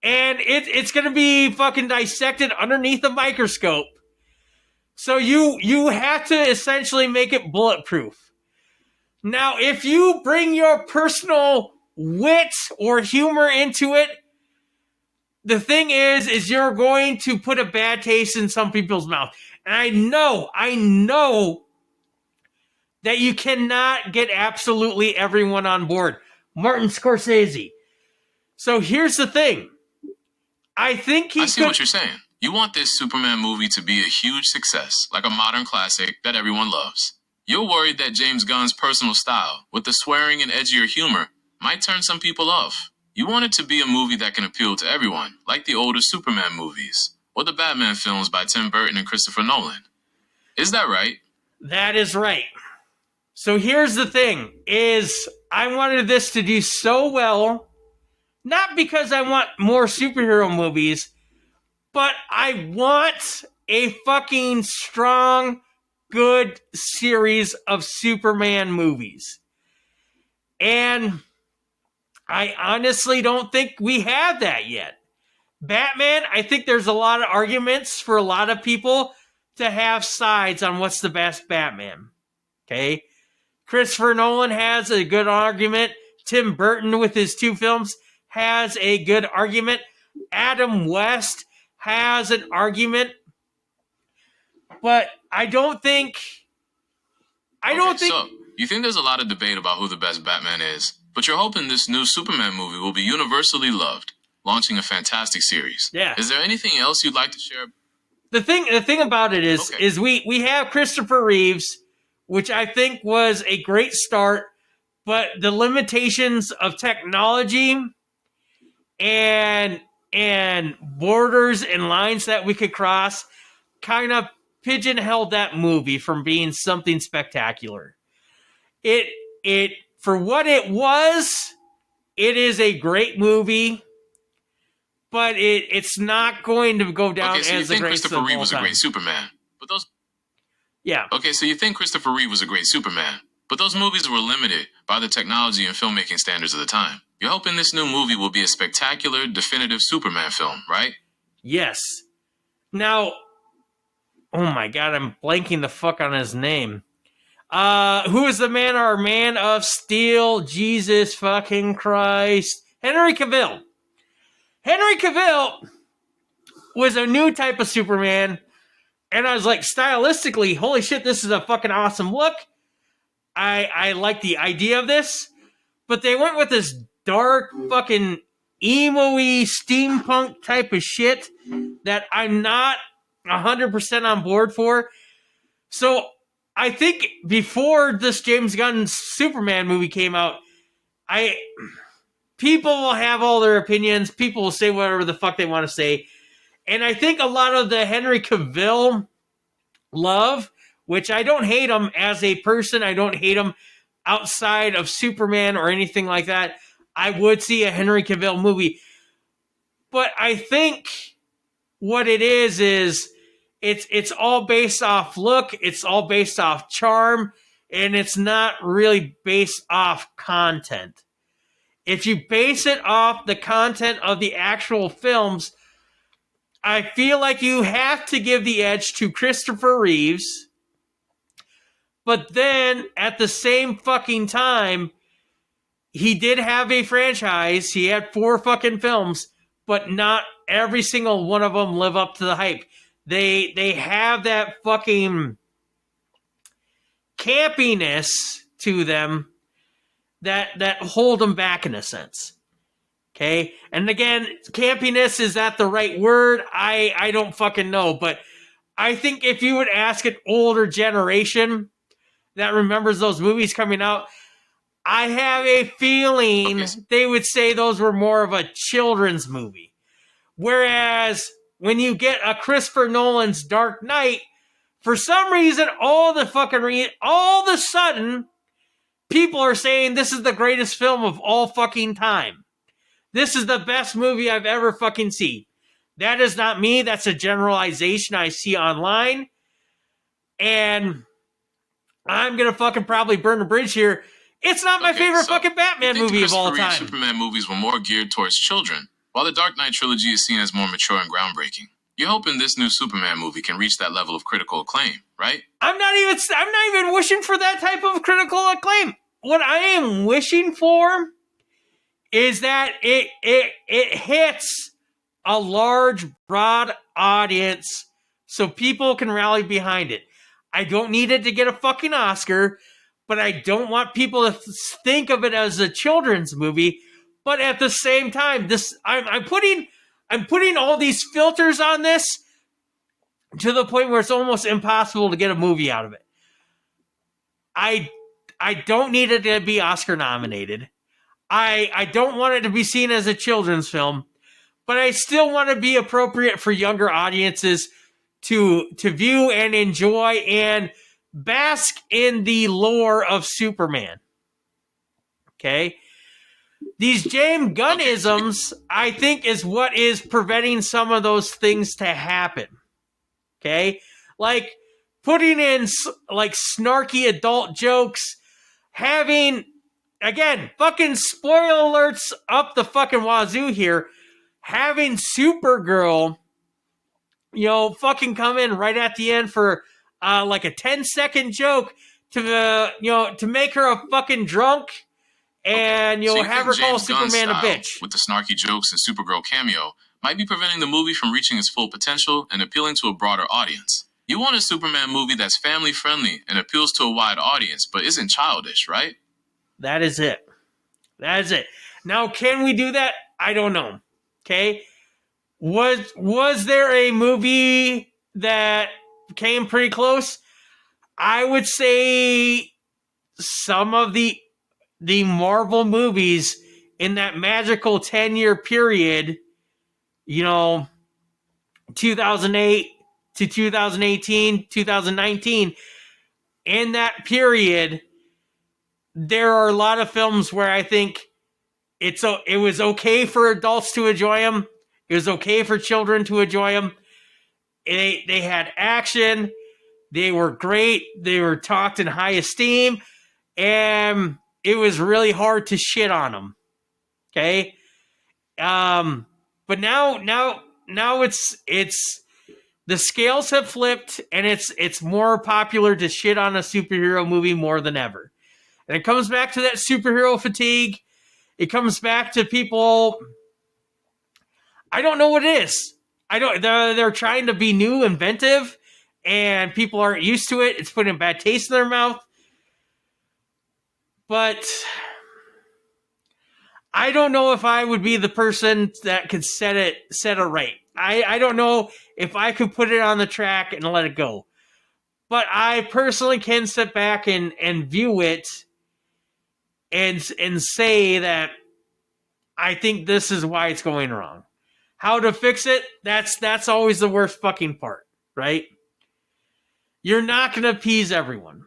and it's going to be fucking dissected underneath a microscope. So you have to essentially make it bulletproof. Now, if you bring your personal wit or humor into it, the thing is you're going to put a bad taste in some people's mouth. And I know that you cannot get absolutely everyone on board. Martin Scorsese. So here's the thing. I think he I see what you're saying. You want this Superman movie to be a huge success, like a modern classic that everyone loves. You're worried that James Gunn's personal style, with the swearing and edgier humor, might turn some people off. You want it to be a movie that can appeal to everyone, like the older Superman movies, or the Batman films by Tim Burton and Christopher Nolan. Is that right? That is right. So here's the thing, is I wanted this to do so well, not because I want more superhero movies, but I want a fucking strong, good series of Superman movies. And I honestly don't think we have that yet. Batman, I think there's a lot of arguments for a lot of people to have sides on what's the best Batman. Okay? Christopher Nolan has a good argument. Tim Burton with his 2 films has a good argument. Adam West has an argument. But I don't think... So, you think there's a lot of debate about who the best Batman is, but you're hoping this new Superman movie will be universally loved, launching a fantastic series. Yeah. Is there anything else you'd like to share? The thing about it is we have Christopher Reeves, which I think was a great start, but the limitations of technology and borders and lines that we could cross kind of pigeonholed that movie from being something spectacular. It for what it was, it is a great movie, but it's not going to go down so as the greatest of all time. Christopher Reeve was a great Superman, but those... Yeah. Okay, so you think Christopher Reeve was a great Superman, but those movies were limited by the technology and filmmaking standards of the time. You're hoping this new movie will be a spectacular, definitive Superman film, right? Yes. Now, oh my god, I'm blanking the fuck on his name. Who is the man, our Man of Steel? Jesus fucking Christ. Henry Cavill. Henry Cavill was a new type of Superman, and I was like, stylistically, holy shit, this is a fucking awesome look. I like the idea of this, but they went with this dark fucking emo-y steampunk type of shit that I'm not 100% on board for. So I think before this James Gunn Superman movie came out, people will have all their opinions. People will say whatever the fuck they want to say. And I think a lot of the Henry Cavill love, which I don't hate him as a person, I don't hate him outside of Superman or anything like that. I would see a Henry Cavill movie. But I think what it is it's all based off look, it's all based off charm, and it's not really based off content. If you base it off the content of the actual films, I feel like you have to give the edge to Christopher Reeves, but then at the same fucking time, he did have a franchise. He had 4 fucking films, but not every single one of them live up to the hype. They have that fucking campiness to them that hold them back in a sense. Okay? And again, campiness, is that the right word? I don't fucking know, but I think if you would ask an older generation that remembers those movies coming out, I have a feeling they would say those were more of a children's movie. Whereas when you get a Christopher Nolan's Dark Knight, for some reason, all of a sudden, people are saying this is the greatest film of all fucking time. This is the best movie I've ever fucking seen. That is not me. That's a generalization I see online. And I'm going to fucking probably burn a bridge here. It's not my favorite fucking Batman movie of all time. Superman movies were more geared towards children, while the Dark Knight trilogy is seen as more mature and groundbreaking. You're hoping this new Superman movie can reach that level of critical acclaim, right? I'm not even wishing for that type of critical acclaim. What I am wishing for is that it hits a large, broad audience so people can rally behind it. I don't need it to get a fucking Oscar, but I don't want people to think of it as a children's movie. But at the same time, I'm putting all these filters on this to the point where it's almost impossible to get a movie out of it. I don't need it to be Oscar nominated. I don't want it to be seen as a children's film, but I still want to be appropriate for younger audiences to view and enjoy and bask in the lore of Superman. Okay? These James Gunnisms, I think, is what is preventing some of those things to happen. Okay? Like putting in like snarky adult jokes, having, again, fucking spoiler alerts up the fucking wazoo here, having Supergirl, fucking come in right at the end for like a 10-second joke to make her a fucking drunk and So you have her think call James Gunn's Superman a style, bitch. with the snarky jokes and Supergirl cameo, might be preventing the movie from reaching its full potential and appealing to a broader audience. You want a Superman movie that's family-friendly and appeals to a wide audience, but isn't childish, right? That is it. Now, can we do that? I don't know. Okay? Was there a movie that came pretty close? I would say some of the Marvel movies in that magical 10-year period, 2008 to 2018, 2019, in that period, there are a lot of films where I think it was okay for adults to enjoy them. It was okay for children to enjoy them. They had action. They were great. They were talked in high esteem. And it was really hard to shit on them. Okay? But now it's the scales have flipped, and it's more popular to shit on a superhero movie more than ever. And it comes back to that superhero fatigue. It comes back to people. I don't know what it is. They're trying to be new, inventive, and people aren't used to it. It's putting a bad taste in their mouth. But I don't know if I would be the person that could set it right. I don't know if I could put it on the track and let it go. But I personally can sit back and view it and say that I think this is why it's going wrong. How to fix it? That's always the worst fucking part, right? You're not going to appease everyone.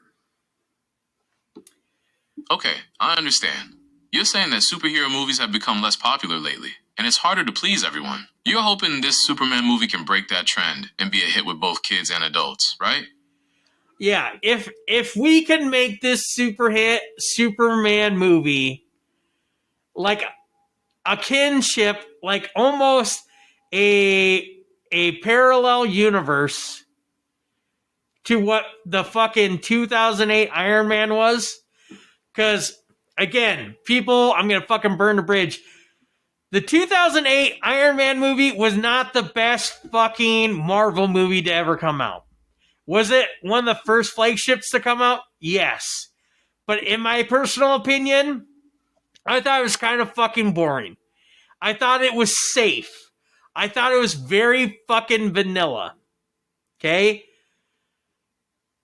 Okay, I understand. You're saying that superhero movies have become less popular lately, and it's harder to please everyone. You're hoping this Superman movie can break that trend and be a hit with both kids and adults, right? Yeah, if we can make this super hit Superman movie like a kinship, like almost a parallel universe to what the fucking 2008 Iron Man was, because again, people, I'm gonna fucking burn the bridge. The 2008 Iron Man movie was not the best fucking Marvel movie to ever come out. Was it one of the first flagships to come out? Yes. But in my personal opinion, I thought it was kind of fucking boring. I thought it was safe. I thought it was very fucking vanilla. Okay?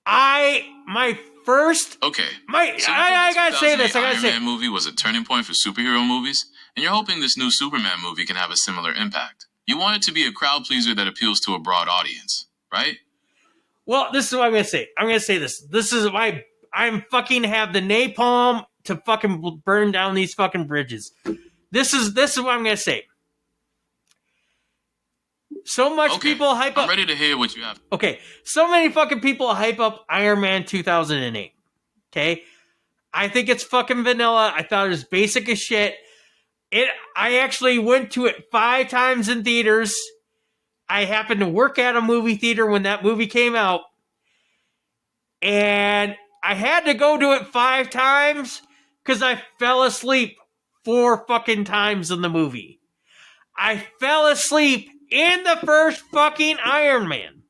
My first... Okay. I gotta say this. Iron Man movie was a turning point for superhero movies, and you're hoping this new Superman movie can have a similar impact. You want it to be a crowd pleaser that appeals to a broad audience, right? Well, this is what I'm going to say. I'm going to say this. This is why I'm fucking have the napalm to fucking burn down these fucking bridges. This is what I'm going to say. So much people hype up... I'm ready to hear what you have. Okay. So many fucking people hype up Iron Man 2008. Okay? I think it's fucking vanilla. I thought it was basic as shit. I actually went to it 5 times in theaters. I happened to work at a movie theater when that movie came out, and I had to go to it 5 times because I fell asleep 4 fucking times in the movie. I fell asleep in the first fucking Iron Man.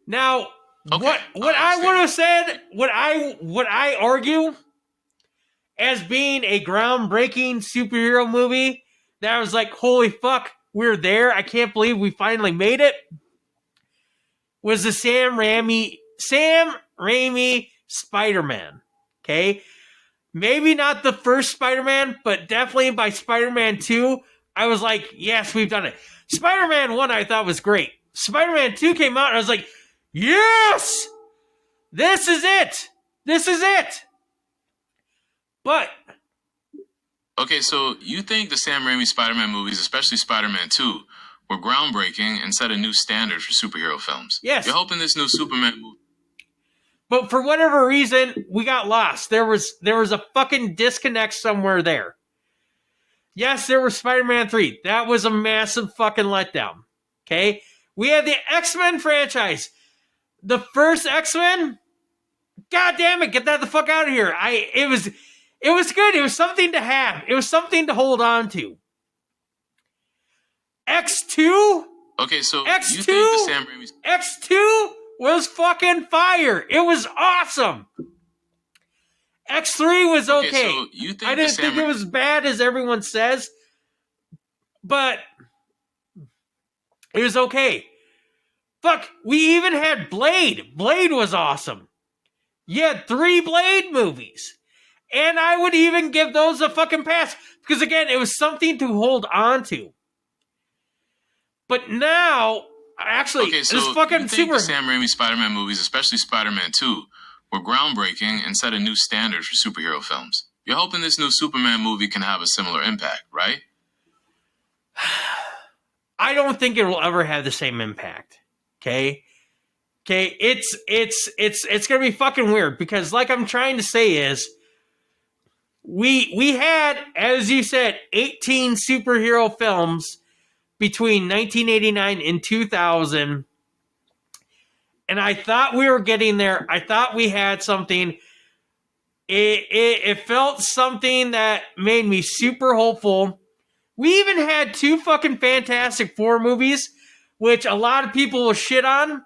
Now, Okay, what I would have said, what I argue as being a groundbreaking superhero movie that I was like, holy fuck, we're there. I can't believe we finally made it. Was the Sam Raimi Spider-Man. Okay? Maybe not the first Spider-Man, but definitely by Spider-Man 2, I was like, yes, we've done it. Spider-Man 1 I thought was great. Spider-Man 2 came out and I was like, yes! This is it! This is it! But Okay, so you think the Sam Raimi Spider-Man movies, especially Spider-Man 2, were groundbreaking and set a new standard for superhero films? Yes. You're hoping this new Superman movie... But for whatever reason, we got lost. There was a fucking disconnect somewhere there. Yes, there was Spider-Man 3. That was a massive fucking letdown. Okay? We had the X-Men franchise. The first X-Men? God damn it, get that the fuck out of here. It was good. It was something to have. It was something to hold on to. X2? Okay, so X2? you think the Sam Raimi... X2 was fucking fire. It was awesome. X3 was okay. So you think I didn't think it was bad as everyone says, but it was okay. Fuck, we even had Blade. Blade was awesome. You had 3 Blade movies. And I would even give those a fucking pass. Because again, it was something to hold on to. But now, actually, Okay, so this fucking you think super... the Sam Raimi Spider-Man movies, especially Spider-Man 2, were groundbreaking and set a new standard for superhero films? You're hoping this new Superman movie can have a similar impact, right? I don't think it will ever have the same impact. Okay? Okay, it's gonna be fucking weird because like I'm trying to say is we had, as you said, 18 superhero films between 1989 and 2000, and I thought we were getting there. I thought we had something. It felt something that made me super hopeful. We even had 2 fucking Fantastic Four movies, which a lot of people will shit on.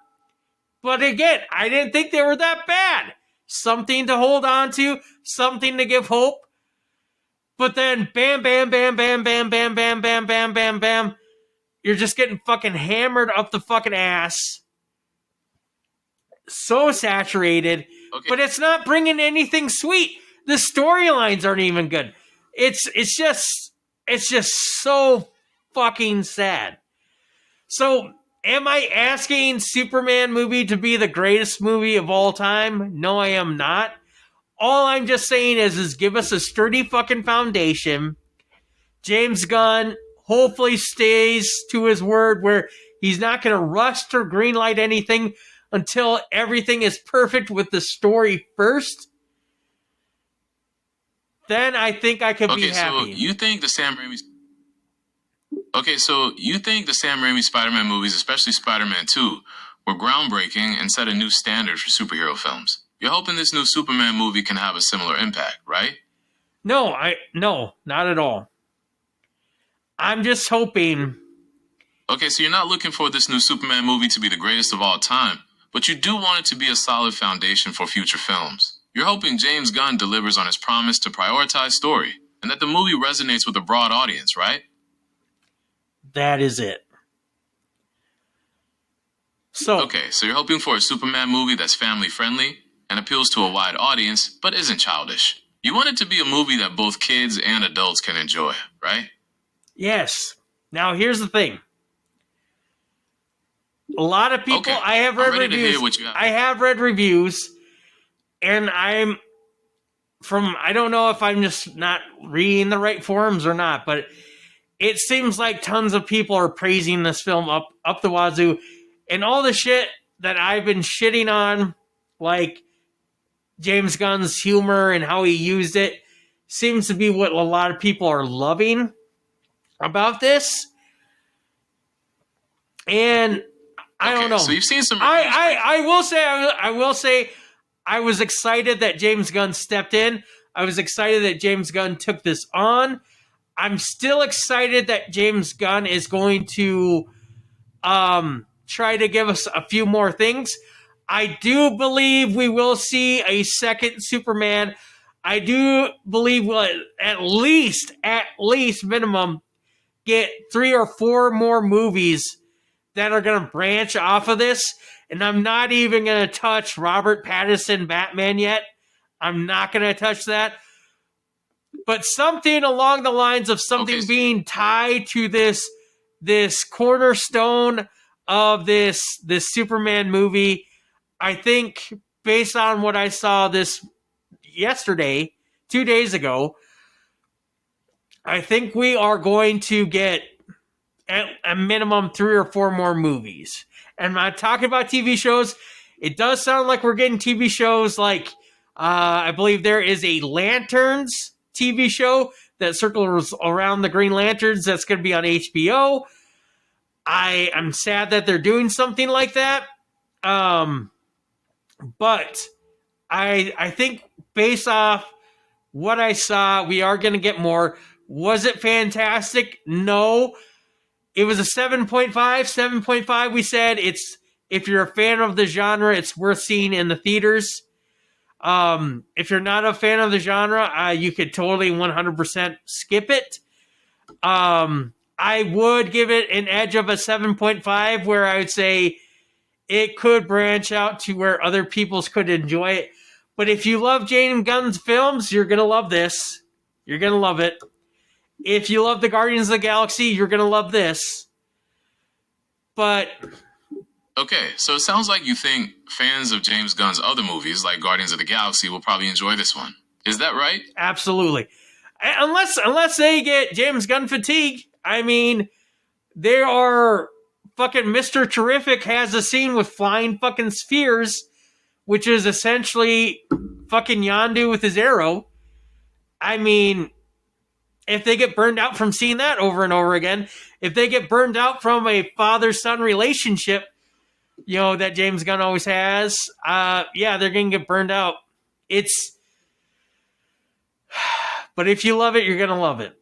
But again, I didn't think they were that bad. Something to hold on to, something to give hope. But then bam, bam, bam, bam, bam, bam, bam, bam, bam, bam, bam. You're just getting fucking hammered up the fucking ass. So saturated. Okay. But it's not bringing anything sweet. The storylines aren't even good. It's just so fucking sad. So, am I asking Superman movie to be the greatest movie of all time? No, I am not. All I'm just saying is give us a sturdy fucking foundation. James Gunn hopefully stays to his word where he's not going to rush or greenlight anything until everything is perfect with the story first. Then I think I could be happy. So you think the Sam Raimi... Okay, so you think the Sam Raimi Spider-Man movies, especially Spider-Man 2, were groundbreaking and set a new standard for superhero films? You're hoping this new Superman movie can have a similar impact, right? No, not at all. I'm just hoping... Okay, so you're not looking for this new Superman movie to be the greatest of all time, but you do want it to be a solid foundation for future films. You're hoping James Gunn delivers on his promise to prioritize story, and that the movie resonates with a broad audience, right? That is it. Okay, so you're hoping for a Superman movie that's family-friendly and appeals to a wide audience, but isn't childish. You want it to be a movie that both kids and adults can enjoy, right? Yes. Now, here's the thing. A lot of people, Okay, I have read I'm ready reviews. to hear what you have. I have read reviews, and I don't know if I'm just not reading the right forums or not, but it seems like tons of people are praising this film up the wazoo, and all the shit that I've been shitting on, like James Gunn's humor and how he used it, seems to be what a lot of people are loving about this. And I don't know. So you've seen some reviews. I will say I was excited that James Gunn stepped in. I was excited that James Gunn took this on. I'm still excited that James Gunn is going to try to give us a few more things. I do believe we will see a second Superman. I do believe we'll at least minimum get 3 or 4 more movies that are going to branch off of this. And I'm not even going to touch Robert Pattinson Batman yet. I'm not going to touch that. But something along the lines of something being tied to this cornerstone of this Superman movie. I think based on what I saw this yesterday, 2 days ago, I think we are going to get at a minimum 3 or 4 more movies. And I'm talking about TV shows. It does sound like we're getting TV shows like, I believe there is a Lanterns TV show that circles around the Green Lanterns that's going to be on HBO. I'm sad that they're doing something like that. But I think based off what I saw, we are going to get more. Was it fantastic? No. It was a 7.5. 7.5, we said. If you're a fan of the genre, it's worth seeing in the theaters. If you're not a fan of the genre, you could totally 100% skip it. I would give it an edge of a 7.5, where I would say it could branch out to where other peoples could enjoy it. But if you love James Gunn's films, you're going to love this. You're going to love it. If you love the Guardians of the Galaxy, you're going to love this. But okay, so it sounds like you think fans of James Gunn's other movies, like Guardians of the Galaxy, will probably enjoy this one. Is that right? Absolutely. Unless they get James Gunn fatigue. I mean, there are fucking Mr. Terrific has a scene with flying fucking spheres, which is essentially fucking Yondu with his arrow. I mean, if they get burned out from seeing that over and over again, if they get burned out from a father-son relationship, that James Gunn always has, they're going to get burned out. But if you love it, you're going to love it.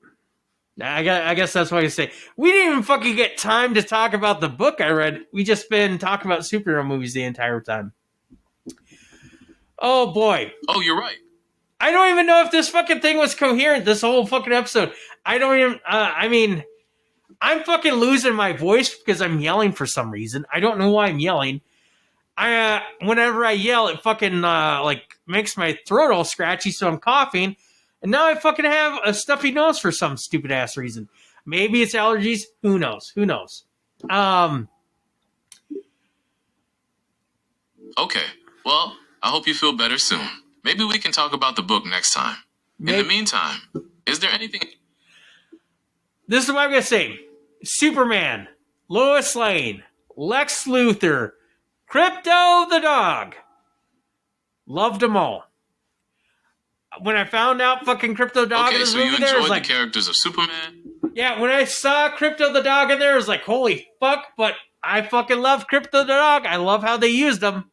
I guess that's what I say. We didn't even fucking get time to talk about the book I read. We just been talking about superhero movies the entire time. Oh, boy. Oh, you're right. I don't even know if this fucking thing was coherent, this whole fucking episode. I don't even, I'm fucking losing my voice because I'm yelling for some reason. I don't know why I'm yelling. Whenever I yell, it fucking, makes my throat all scratchy, so I'm coughing. And now I fucking have a stuffy nose for some stupid ass reason. Maybe it's allergies. Who knows? Okay. Well, I hope you feel better soon. Maybe we can talk about the book next time. In the meantime, is there anything... This is what I'm going to say. Superman, Lois Lane, Lex Luthor, Crypto the dog. Loved them all. When I found out fucking Crypto Dog in this movie, you enjoyed the characters of Superman? Yeah, when I saw Crypto the Dog in there, I was like, holy fuck, but I fucking love Crypto the Dog. I love how they used them.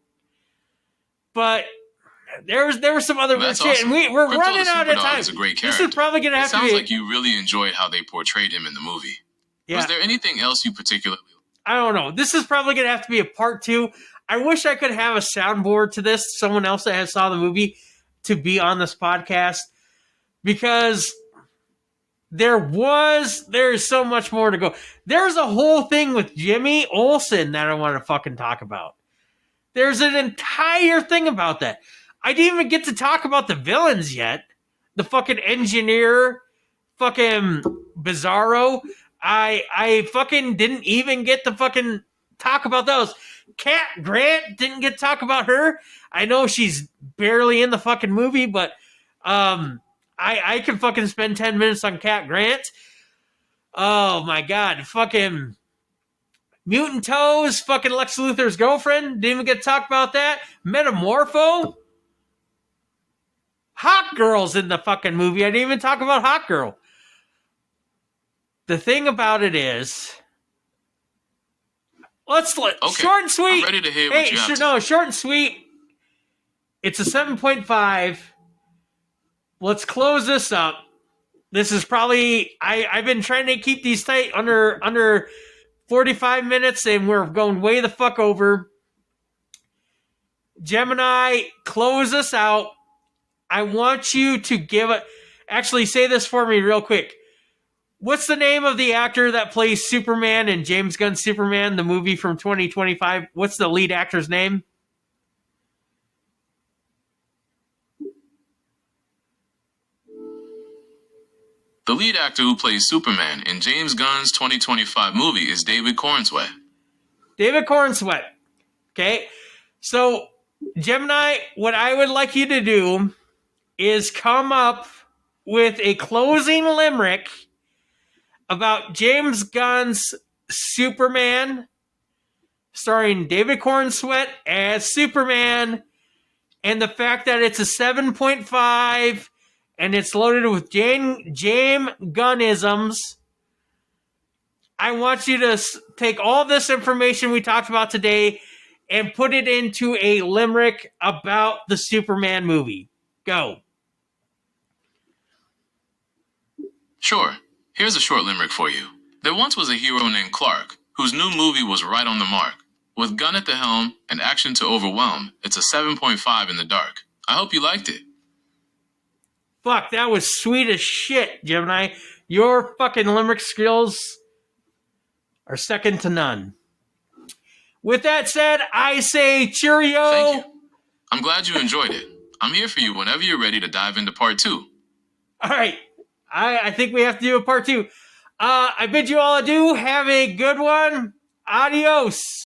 But there was some other weird shit, and we're Crypto running out of time. Is a great character. This is probably going to have to be... It sounds like you really enjoyed how they portrayed him in the movie. Yeah. Was there anything else you particularly... I don't know. This is probably going to have to be a part 2. I wish I could have a soundboard to this, someone else that has saw the movie, to be on this podcast, because there's so much more to go. There's a whole thing with Jimmy Olsen that I want to fucking talk about. There's an entire thing about that. I didn't even get to talk about the villains yet. The fucking engineer, fucking Bizarro. I fucking didn't even get to fucking talk about those. Cat Grant, didn't get to talk about her. I know she's barely in the fucking movie, but I can fucking spend 10 minutes on Cat Grant. Oh my god, fucking Mutant Toes, fucking Lex Luthor's girlfriend, didn't even get to talk about that. Metamorpho. Hot Girl's in the fucking movie. I didn't even talk about Hot Girl. The thing about it is, Short and sweet. I'm ready to hear what you have to say. Short and sweet. It's a 7.5. Let's close this up. This is probably I've been trying to keep these tight under 45 minutes, and we're going way the fuck over. Gemini, close us out. I want you to give it. Actually, say this for me real quick. What's the name of the actor that plays Superman in James Gunn's Superman, the movie from 2025? What's the lead actor's name? The lead actor who plays Superman in James Gunn's 2025 movie is David Cornsweet. David Cornsweet. Okay. So, Gemini, what I would like you to do is come up with a closing limerick about James Gunn's Superman, starring David Cornsweet as Superman, and the fact that it's a 7.5 and it's loaded with James Gunnisms. I want you to take all this information we talked about today and put it into a limerick about the Superman movie. Go. Sure. Here's a short limerick for you. There once was a hero named Clark, whose new movie was right on the mark. With Gunn at the helm and action to overwhelm, it's a 7.5 in the dark. I hope you liked it. Fuck, that was sweet as shit, Gemini. Your fucking limerick skills are second to none. With that said, I say cheerio. Thank you. I'm glad you enjoyed it. I'm here for you whenever you're ready to dive into part 2. All right. I think we have to do a part 2. I bid you all adieu. Have a good one. Adios.